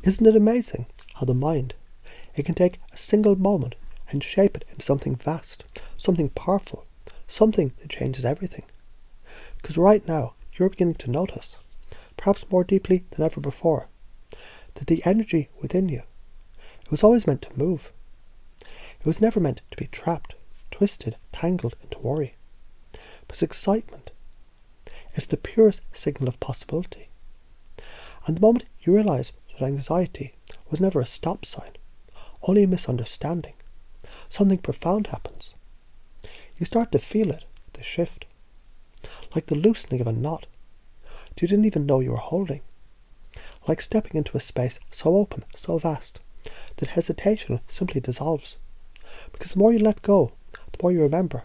Isn't it amazing how the mind, it can take a single moment and shape it into something vast, something powerful, something that changes everything? Because right now, you're beginning to notice, perhaps more deeply than ever before, that the energy within you, it was always meant to move. It was never meant to be trapped, twisted, tangled into worry. Because excitement is the purest signal of possibility. And the moment you realise that anxiety was never a stop sign, only a misunderstanding, something profound happens. You start to feel it, the shift, like the loosening of a knot that you didn't even know you were holding, like stepping into a space so open, so vast, that hesitation simply dissolves. Because the more you let go, the more you remember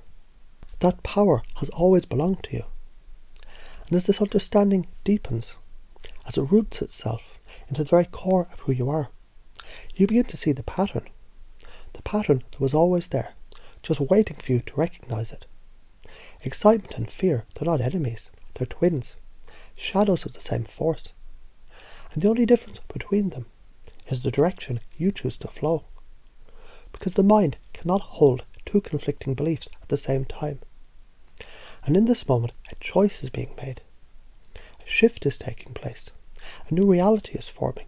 that power has always belonged to you. And as this understanding deepens, as it roots itself into the very core of who you are, you begin to see the pattern that was always there, just waiting for you to recognise it. Excitement and fear, they're not enemies, they're twins, shadows of the same force. And the only difference between them is the direction you choose to flow. Because the mind cannot hold two conflicting beliefs at the same time. And in this moment, a choice is being made. A shift is taking place. A new reality is forming.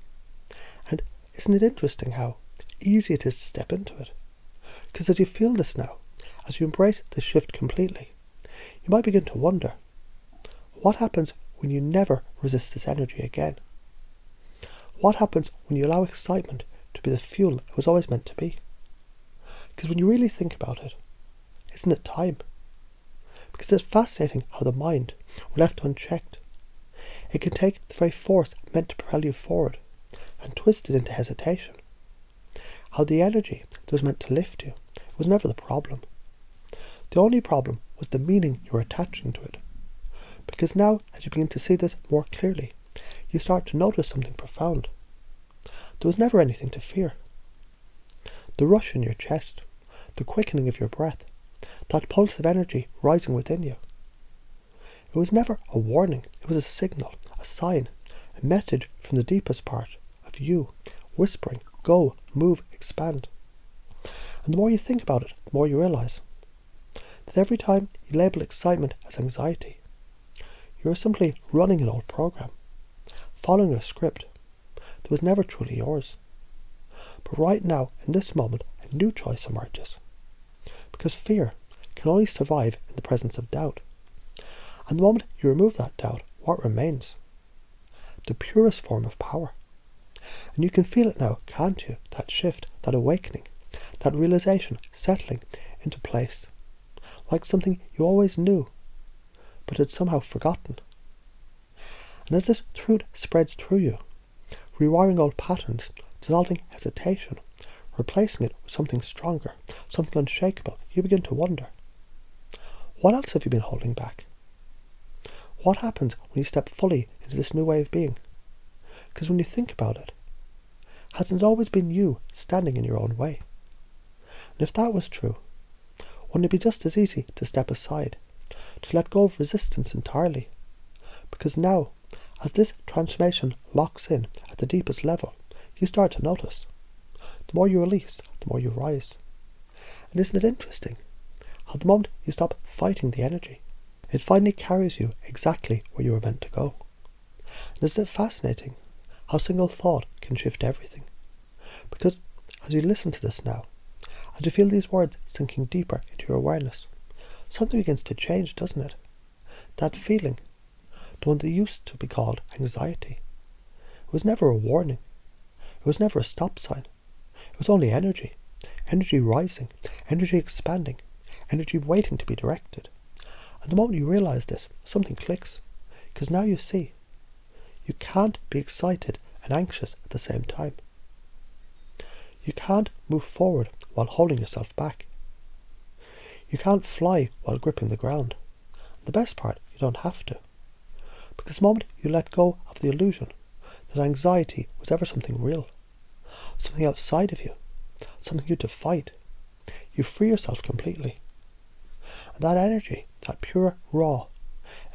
And isn't it interesting how easy it is to step into it? Because as you feel this now, as you embrace this shift completely, you might begin to wonder, what happens when you never resist this energy again? What happens when you allow excitement to be the fuel it was always meant to be? Because when you really think about it, isn't it time? Because it's fascinating how the mind, when left unchecked, it can take the very force meant to propel you forward and twist it into hesitation. How the energy that was meant to lift you was never the problem. The only problem was the meaning you were attaching to it. Because now, as you begin to see this more clearly, you start to notice something profound. There was never anything to fear. The rush in your chest, the quickening of your breath, that pulse of energy rising within you. It was never a warning, it was a signal, a sign, a message from the deepest part of you, whispering, go, move, expand. And the more you think about it, the more you realise that every time you label excitement as anxiety, you are simply running an old program, following a script that was never truly yours. But right now, in this moment, a new choice emerges. Because fear can only survive in the presence of doubt. And the moment you remove that doubt, what remains? The purest form of power. And you can feel it now, can't you? That shift, that awakening, that realization settling into place. Like something you always knew, but had somehow forgotten. And as this truth spreads through you, rewiring old patterns, dissolving hesitation, replacing it with something stronger, something unshakable, you begin to wonder, what else have you been holding back? What happens when you step fully into this new way of being? Because when you think about it, hasn't it always been you standing in your own way? And if that was true, wouldn't it be just as easy to step aside, to let go of resistance entirely? Because now, as this transformation locks in at the deepest level, you start to notice. The more you release, the more you rise. And isn't it interesting how the moment you stop fighting the energy, it finally carries you exactly where you were meant to go? And isn't it fascinating how single thought can shift everything? Because as you listen to this now, as you feel these words sinking deeper into your awareness, something begins to change, doesn't it? That feeling, the one that used to be called anxiety, it was never a warning. It was never a stop sign. It was only energy. Energy rising, energy expanding, energy waiting to be directed. And the moment you realise this, something clicks. Because now you see, you can't be excited and anxious at the same time. You can't move forward while holding yourself back. You can't fly while gripping the ground. The best part, you don't have to. Because the moment you let go of the illusion that anxiety was ever something real, something outside of you, something you had to fight, you free yourself completely. And that energy, that pure, raw,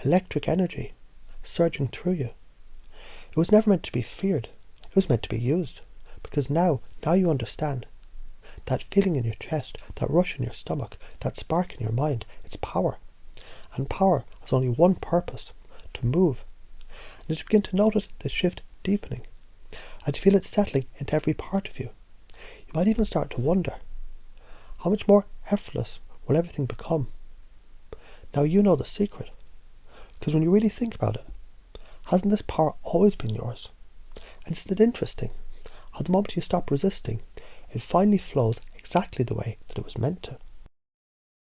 electric energy surging through you, it was never meant to be feared. It was meant to be used. Because now you understand. That feeling in your chest, that rush in your stomach, that spark in your mind, it's power. And power has only one purpose, to move. And as you begin to notice the shift deepening, and you feel it settling into every part of you, you might even start to wonder, how much more effortless will everything become? Now you know the secret. Because when you really think about it, hasn't this power always been yours? And isn't it interesting how the moment you stop resisting, it finally flows exactly the way that it was meant to?